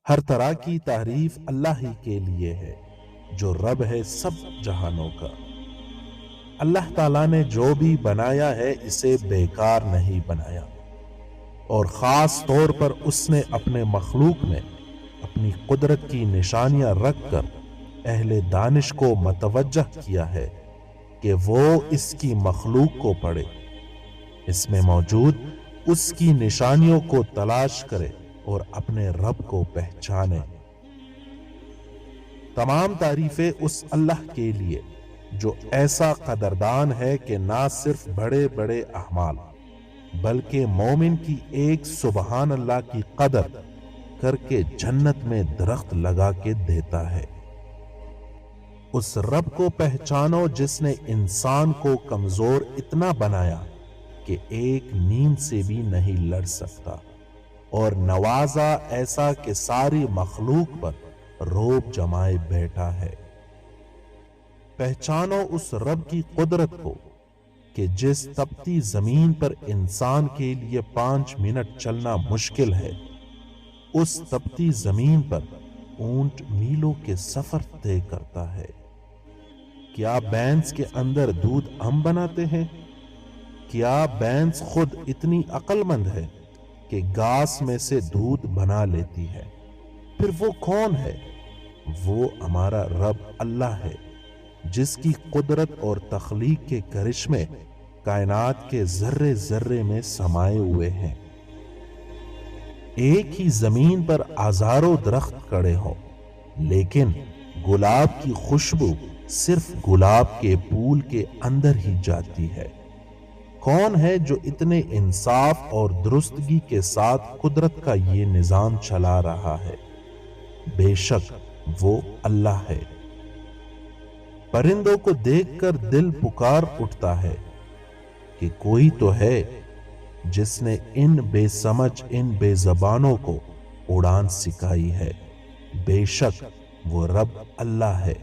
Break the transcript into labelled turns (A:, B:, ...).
A: ہر طرح کی تعریف اللہ ہی کے لیے ہے جو رب ہے سب جہانوں کا۔ اللہ تعالیٰ نے جو بھی بنایا ہے اسے بیکار نہیں بنایا، اور خاص طور پر اس نے اپنے مخلوق میں اپنی قدرت کی نشانیاں رکھ کر اہل دانش کو متوجہ کیا ہے کہ وہ اس کی مخلوق کو پڑھے، اس میں موجود اس کی نشانیوں کو تلاش کرے اور اپنے رب کو پہچانے۔ تمام تعریفیں اس اللہ کے لیے جو ایسا قدردان ہے کہ نہ صرف بڑے بڑے اعمال بلکہ مومن کی ایک سبحان اللہ کی قدر کر کے جنت میں درخت لگا کے دیتا ہے۔ اس رب کو پہچانو جس نے انسان کو کمزور اتنا بنایا کہ ایک نیند سے بھی نہیں لڑ سکتا، اور نوازا ایسا کہ ساری مخلوق پر روب جمائے بیٹھا ہے۔ پہچانو اس رب کی قدرت کو کہ جس تپتی زمین پر انسان کے لیے 5 منٹ چلنا مشکل ہے، اس تپتی زمین پر اونٹ میلوں کے سفر طے کرتا ہے۔ کیا بینس کے اندر دودھ ہم بناتے ہیں؟ کیا بینس خود اتنی عقل مند ہے کہ گھاس میں سے دودھ بنا لیتی ہے؟ پھر وہ کون ہے؟ وہ ہمارا رب اللہ ہے جس کی قدرت اور تخلیق کے کرشمے کائنات کے ذرے ذرے میں سمائے ہوئے ہیں۔ ایک ہی زمین پر ہزاروں درخت کھڑے ہوں لیکن گلاب کی خوشبو صرف گلاب کے پھول کے اندر ہی جاتی ہے۔ کون ہے جو اتنے انصاف اور درستگی کے ساتھ قدرت کا یہ نظام چلا رہا ہے؟ بے شک وہ اللہ ہے۔ پرندوں کو دیکھ کر دل پکار اٹھتا ہے کہ کوئی تو ہے جس نے ان بے سمجھ ان بے زبانوں کو اڑان سکھائی ہے۔ بے شک وہ رب اللہ ہے۔